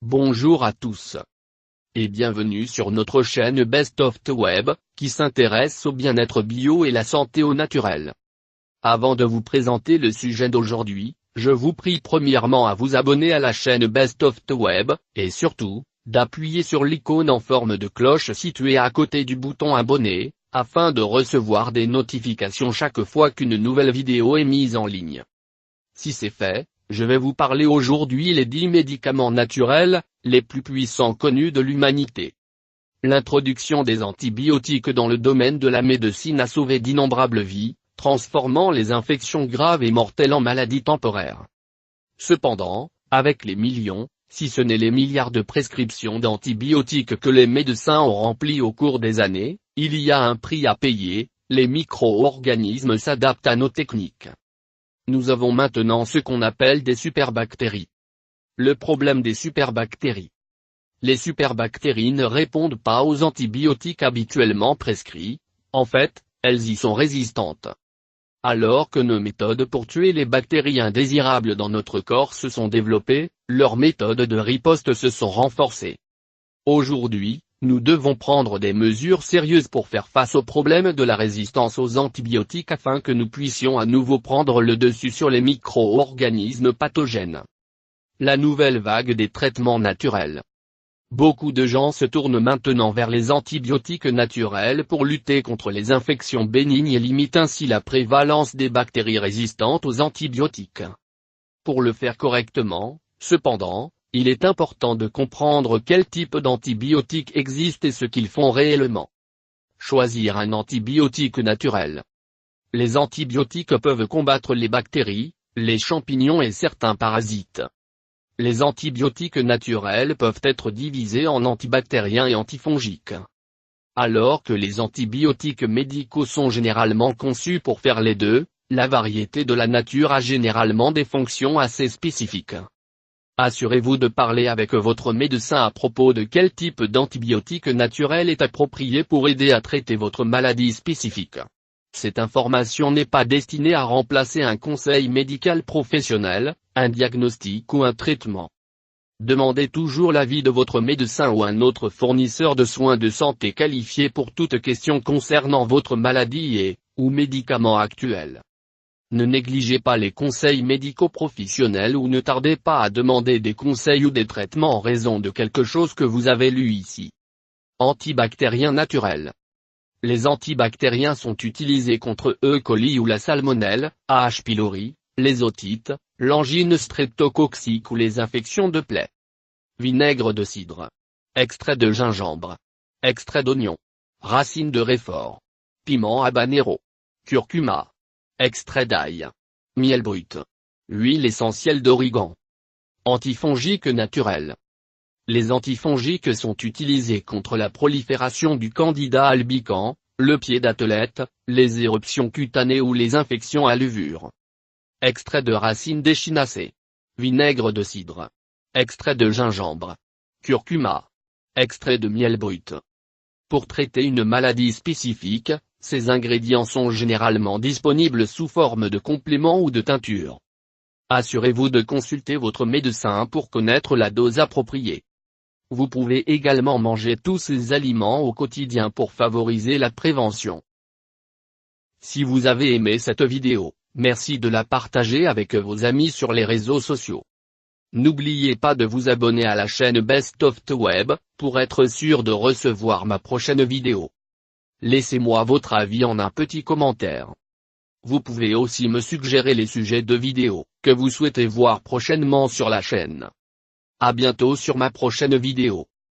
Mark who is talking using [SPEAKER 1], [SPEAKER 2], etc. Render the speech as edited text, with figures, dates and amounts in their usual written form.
[SPEAKER 1] Bonjour à tous. Et bienvenue sur notre chaîne Best of the Web, qui s'intéresse au bien-être bio et la santé au naturel. Avant de vous présenter le sujet d'aujourd'hui, je vous prie premièrement à vous abonner à la chaîne Best of the Web, et surtout, d'appuyer sur l'icône en forme de cloche située à côté du bouton abonner, afin de recevoir des notifications chaque fois qu'une nouvelle vidéo est mise en ligne. Si c'est fait, je vais vous parler aujourd'hui des 10 médicaments naturels, les plus puissants connus de l'humanité. L'introduction des antibiotiques dans le domaine de la médecine a sauvé d'innombrables vies, transformant les infections graves et mortelles en maladies temporaires. Cependant, avec les millions, si ce n'est les milliards de prescriptions d'antibiotiques que les médecins ont remplies au cours des années, il y a un prix à payer, les micro-organismes s'adaptent à nos techniques. Nous avons maintenant ce qu'on appelle des superbactéries. Le problème des superbactéries. Les superbactéries ne répondent pas aux antibiotiques habituellement prescrits, en fait, elles y sont résistantes. Alors que nos méthodes pour tuer les bactéries indésirables dans notre corps se sont développées, leurs méthodes de riposte se sont renforcées. Aujourd'hui, nous devons prendre des mesures sérieuses pour faire face au problème de la résistance aux antibiotiques afin que nous puissions à nouveau prendre le dessus sur les micro-organismes pathogènes. La nouvelle vague des traitements naturels. Beaucoup de gens se tournent maintenant vers les antibiotiques naturels pour lutter contre les infections bénignes et limitent ainsi la prévalence des bactéries résistantes aux antibiotiques. Pour le faire correctement, cependant, il est important de comprendre quel type d'antibiotiques existe et ce qu'ils font réellement. Choisir un antibiotique naturel. Les antibiotiques peuvent combattre les bactéries, les champignons et certains parasites. Les antibiotiques naturels peuvent être divisés en antibactériens et antifongiques. Alors que les antibiotiques médicaux sont généralement conçus pour faire les deux, la variété de la nature a généralement des fonctions assez spécifiques. Assurez-vous de parler avec votre médecin à propos de quel type d'antibiotique naturel est approprié pour aider à traiter votre maladie spécifique. Cette information n'est pas destinée à remplacer un conseil médical professionnel, un diagnostic ou un traitement. Demandez toujours l'avis de votre médecin ou un autre fournisseur de soins de santé qualifié pour toute question concernant votre maladie ou médicament actuel. Ne négligez pas les conseils médicaux professionnels ou ne tardez pas à demander des conseils ou des traitements en raison de quelque chose que vous avez lu ici. Antibactériens naturels. Les antibactériens sont utilisés contre E. coli ou la salmonelle, H. pylori, les otites, l'angine streptococcique ou les infections de plaies. Vinaigre de cidre. Extrait de gingembre. Extrait d'oignon. Racine de réfort. Piment habanero. Curcuma. Extrait d'ail. Miel brut. Huile essentielle d'origan. Antifongiques naturels. Les antifongiques sont utilisés contre la prolifération du candida albicans, le pied d'athlète, les éruptions cutanées ou les infections à levure. Extrait de racine d'échinacée. Vinaigre de cidre. Extrait de gingembre. Curcuma. Extrait de miel brut. Pour traiter une maladie spécifique, ces ingrédients sont généralement disponibles sous forme de compléments ou de teinture. Assurez-vous de consulter votre médecin pour connaître la dose appropriée. Vous pouvez également manger tous ces aliments au quotidien pour favoriser la prévention. Si vous avez aimé cette vidéo, merci de la partager avec vos amis sur les réseaux sociaux. N'oubliez pas de vous abonner à la chaîne Best of the Web, pour être sûr de recevoir ma prochaine vidéo. Laissez-moi votre avis en un petit commentaire. Vous pouvez aussi me suggérer les sujets de vidéos que vous souhaitez voir prochainement sur la chaîne. À bientôt sur ma prochaine vidéo.